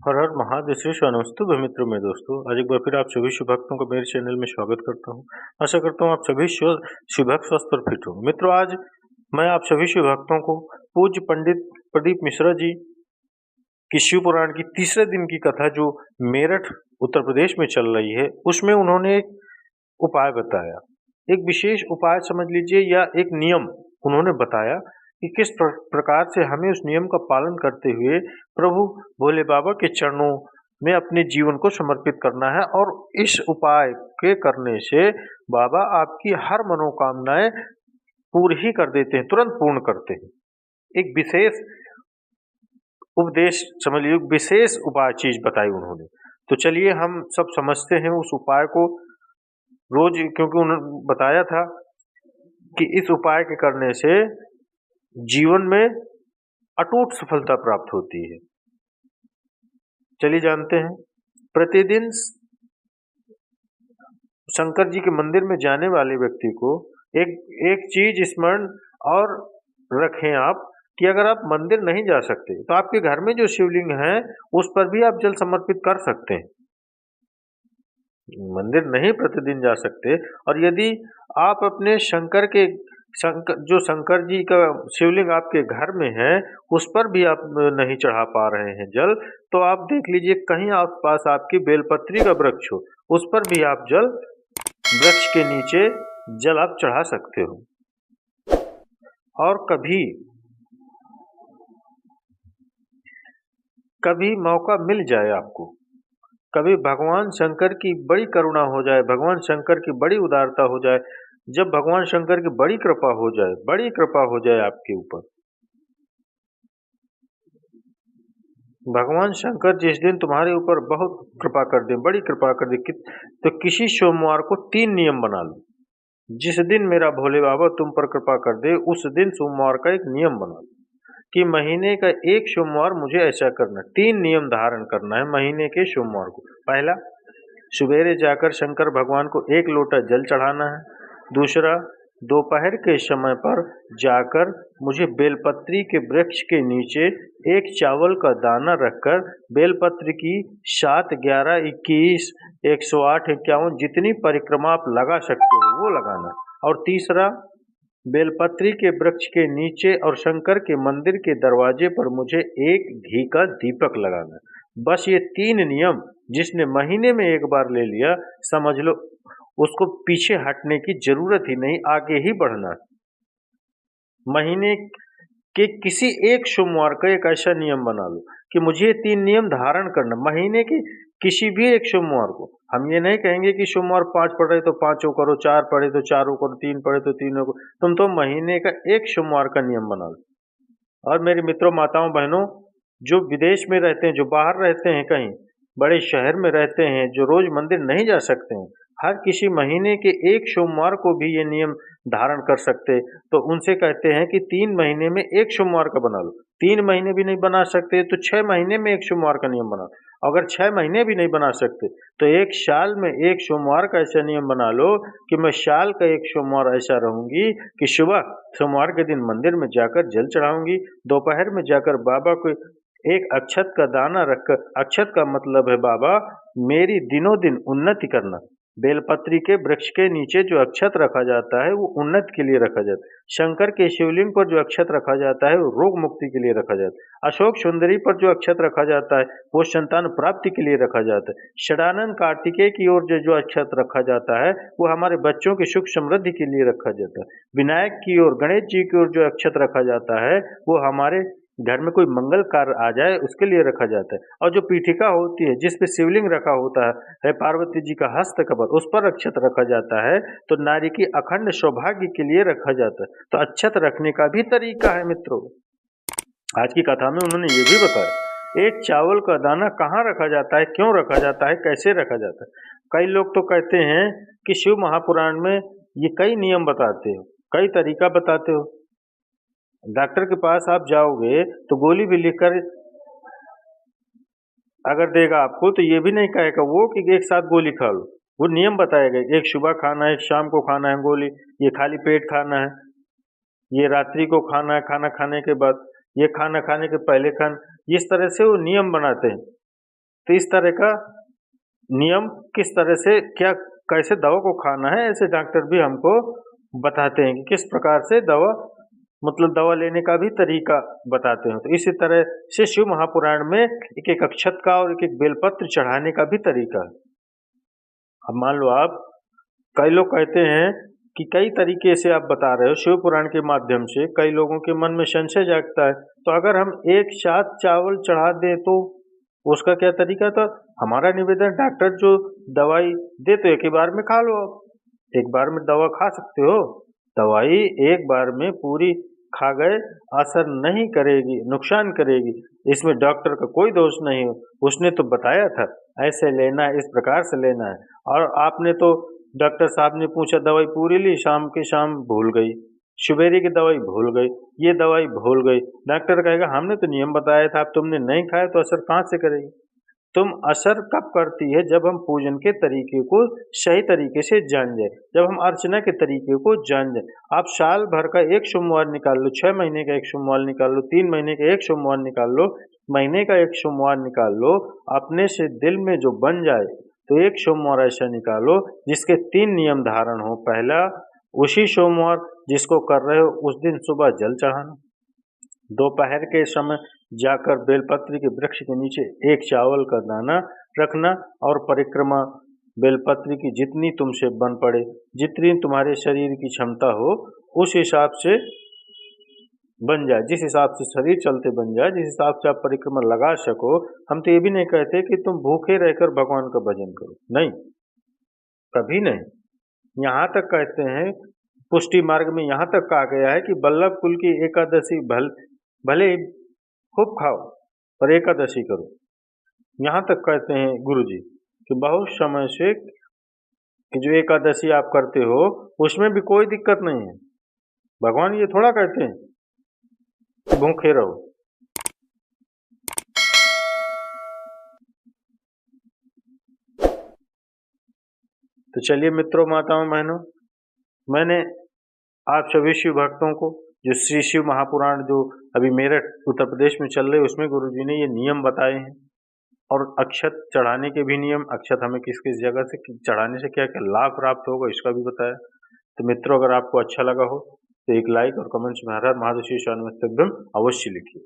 हर हर महादेव श्री नमस्तु मित्रों में दोस्तों, आज एक बार फिर आप सभी शुभ भक्तों को मेरे चैनल में स्वागत करता हूं। आशा करता हूं आप सभी शुभ भक्त स्वस्थ और फिट हो। मित्रों, आज मैं आप सभी शुभ भक्तों को पूज्य पंडित प्रदीप मिश्रा जी की शिव पुराण की तीसरे दिन की कथा जो मेरठ उत्तर प्रदेश में चल रही है, उसमें उन्होंने एक उपाय बताया। एक विशेष उपाय समझ लीजिए, या एक नियम उन्होंने बताया कि किस प्रकार से हमें उस नियम का पालन करते हुए प्रभु भोले बाबा के चरणों में अपने जीवन को समर्पित करना है। और इस उपाय के करने से बाबा आपकी हर मनोकामनाएं पूरी ही कर देते हैं, तुरंत पूर्ण करते हैं। एक विशेष उपदेश समझ लीजिए, विशेष उपाय चीज बताई उन्होंने। तो चलिए हम सब समझते हैं उस उपाय को रोज, क्योंकि उन्होंने बताया था कि इस उपाय के करने से जीवन में अटूट सफलता प्राप्त होती है। चलिए जानते हैं। प्रतिदिन शंकर जी के मंदिर में जाने वाले व्यक्ति को एक एक चीज स्मरण और रखें आप, कि अगर आप मंदिर नहीं जा सकते तो आपके घर में जो शिवलिंग है उस पर भी आप जल समर्पित कर सकते हैं। मंदिर नहीं प्रतिदिन जा सकते, और यदि आप अपने जो शंकर जी का शिवलिंग आपके घर में है उस पर भी आप नहीं चढ़ा पा रहे हैं जल, तो आप देख लीजिए कहीं आसपास आपकी बेलपत्री का वृक्ष हो, उस पर भी आप वृक्ष के नीचे जल आप चढ़ा सकते हो। और कभी मौका मिल जाए आपको, कभी भगवान शंकर की बड़ी करुणा हो जाए, भगवान शंकर की बड़ी उदारता हो जाए, जब भगवान शंकर की बड़ी कृपा हो जाए आपके ऊपर, भगवान शंकर जिस दिन तुम्हारे ऊपर बहुत कृपा कर दे, बड़ी कृपा कर दे, तो किसी सोमवार को 3 नियम बना लो। जिस दिन मेरा भोले बाबा तुम पर कृपा कर दे, उस दिन सोमवार का एक नियम बना लो कि महीने का एक सोमवार मुझे ऐसा करना है। 3 नियम धारण करना है महीने के सोमवार को। पहला, सवेरे जाकर शंकर भगवान को 1 लोटा जल चढ़ाना है। दूसरा, दोपहर के समय पर जाकर मुझे बेलपत्री के वृक्ष के नीचे एक चावल का दाना रखकर बेलपत्र की 7, 11, 21, 108, 51 जितनी परिक्रमा आप लगा सकते हो वो लगाना। और तीसरा, बेलपत्री के वृक्ष के नीचे और शंकर के मंदिर के दरवाजे पर मुझे एक घी का दीपक लगाना। बस ये 3 नियम जिसने महीने में एक बार ले लिया, समझ लो उसको पीछे हटने की जरूरत ही नहीं, आगे ही बढ़ना। महीने के किसी एक सोमवार का एक ऐसा नियम बना लो कि मुझे ये 3 नियम धारण करना, महीने के किसी भी एक सोमवार को। हम ये नहीं कहेंगे कि सोमवार 5 पड़े तो 5 करो, 4 पड़े तो 4 करो, 3 पड़े तो 3 करो। तुम तो महीने का एक सोमवार का नियम बना लो। और मेरे मित्रों, माताओं, बहनों, जो विदेश में रहते हैं, जो बाहर रहते हैं, कहीं बड़े शहर में रहते हैं, जो रोज मंदिर नहीं जा सकते हैं, हर किसी महीने के एक सोमवार को भी ये नियम धारण कर सकते। तो उनसे कहते हैं कि 3 महीने में एक सोमवार का बना लो। 3 महीने भी नहीं बना सकते तो 6 महीने में एक सोमवार का नियम बना लो। अगर 6 महीने भी नहीं बना सकते तो 1 साल में एक सोमवार का ऐसा नियम बना लो कि मैं साल का एक सोमवार ऐसा रहूंगी कि सुबह सोमवार के दिन मंदिर में जाकर जल चढ़ाऊंगी, दोपहर में जाकर बाबा को एक अक्षत का दाना रखकर, अक्षत का मतलब है बाबा मेरी दिनों दिन उन्नति करना। बेलपत्री के वृक्ष के नीचे जो अक्षत रखा जाता है वो उन्नति के लिए रखा जाता है। शंकर के शिवलिंग पर जो अक्षत रखा जाता है वो रोग मुक्ति के लिए रखा जाता है। अशोक सुंदरी पर जो अक्षत रखा जाता है वो संतान प्राप्ति के लिए रखा जाता है। षडानंद कार्तिकेय की ओर जो अक्षत रखा जाता है वो हमारे बच्चों की सुख समृद्धि के लिए रखा जाता है। विनायक की ओर, गणेश जी की ओर जो अक्षत रखा जाता है वो हमारे घर में कोई मंगल कार्य आ जाए उसके लिए रखा जाता है। और जो पीठिका होती है जिस पे शिवलिंग रखा होता है पार्वती जी का हस्त कमल, उस पर अक्षत रखा जाता है तो नारी की अखंड सौभाग्य के लिए रखा जाता है। तो अक्षत रखने का भी तरीका है मित्रों। आज की कथा में उन्होंने ये भी बताया, एक चावल का दाना कहाँ रखा जाता है, क्यों रखा जाता है, कैसे रखा जाता है। कई लोग तो कहते हैं कि शिव महापुराण में ये कई नियम बताते हो, कई तरीका बताते हो। डॉक्टर के पास आप जाओगे तो गोली भी लिखकर अगर देगा आपको तो ये भी नहीं कहेगा वो कि एक साथ गोली खा लो। वो नियम बताएगा, एक सुबह खाना है, एक शाम को खाना है गोली, ये खाली पेट खाना है, ये रात्रि को खाना है, खाना खाने के बाद, ये खाना खाने के पहले खाना। इस तरह से वो नियम बनाते हैं। तो इस तरह का नियम किस तरह से क्या कैसे दवा को खाना है, ऐसे डॉक्टर भी हमको बताते हैं कि किस प्रकार से दवा मतलब दवा लेने का भी तरीका बताते हैं। तो इसी तरह से शिव महापुराण में एक एक अक्षत का और एक एक बेलपत्र चढ़ाने का भी तरीका है। अब मान लो आप, कई लोग कहते हैं कि कई तरीके से आप बता रहे हो, शिव पुराण के माध्यम से कई लोगों के मन में संशय जागता है, तो अगर हम एक साथ चावल चढ़ा दें तो उसका क्या तरीका था? हमारा निवेदन, डॉक्टर जो दवाई दे तो एक ही बार में खा लो, आप एक बार में दवा खा सकते हो। दवाई एक बार में पूरी खा गए असर नहीं करेगी, नुकसान करेगी, इसमें डॉक्टर का कोई दोष नहीं है। उसने तो बताया था ऐसे लेना है, इस प्रकार से लेना है, और आपने तो डॉक्टर साहब ने पूछा दवाई पूरी ली, शाम के शाम भूल गई, सवेरे की दवाई भूल गई, ये दवाई भूल गई। डॉक्टर कहेगा हमने तो नियम बताया था, अब तुमने नहीं खाया तो असर कहाँ से करेगी? तुम असर कब करती है? जब हम पूजन के तरीके को सही तरीके से जान जाए, जब हम अर्चना के तरीके को जान जाए। आप साल भर का एक सोमवार निकाल लो, 6 महीने का एक सोमवार निकाल लो, 3 महीने का एक सोमवार निकाल लो, महीने का एक सोमवार निकाल लो, अपने से दिल में जो बन जाए तो एक सोमवार ऐसा निकालो जिसके 3 नियम धारण हो। पहला, उसी सोमवार जिसको कर रहे हो उस दिन सुबह जल चढ़ाना, दोपहर के समय जाकर बेलपत्र के वृक्ष के नीचे एक चावल का दाना रखना, और परिक्रमा बेलपत्र की जितनी तुमसे बन पड़े, जितनी तुम्हारे शरीर की क्षमता हो उस हिसाब से बन जाए, जिस हिसाब से शरीर चलते बन जाए, जिस हिसाब से आप परिक्रमा लगा सको। हम तो ये भी नहीं कहते कि तुम भूखे रहकर भगवान का भजन करो, नहीं, कभी नहीं। यहाँ तक कहते हैं, पुष्टि मार्ग में यहाँ तक कहा गया है कि बल्लभ कुल की एकादशी भले ही खूब खाओ पर एकादशी करो। यहाँ तक कहते हैं गुरु जी कि बहुत समय से कि जो एकादशी आप करते हो उसमें भी कोई दिक्कत नहीं है। भगवान ये थोड़ा कहते हैं कि भूखे रहो। तो चलिए मित्रों, माताओं, बहनों, मैंने आप सभी शिव भक्तों को जो श्री शिव महापुराण जो अभी मेरठ उत्तर प्रदेश में चल रहे उसमें गुरुजी ने ये नियम बताए हैं, और अक्षत चढ़ाने के भी नियम, अक्षत हमें किस किस जगह से चढ़ाने से क्या क्या लाभ प्राप्त होगा इसका भी बताया। तो मित्रों, अगर आपको अच्छा लगा हो तो एक लाइक और कमेंट्स में हर हर महादेव शिव शरण एकदम अवश्य लिखिए।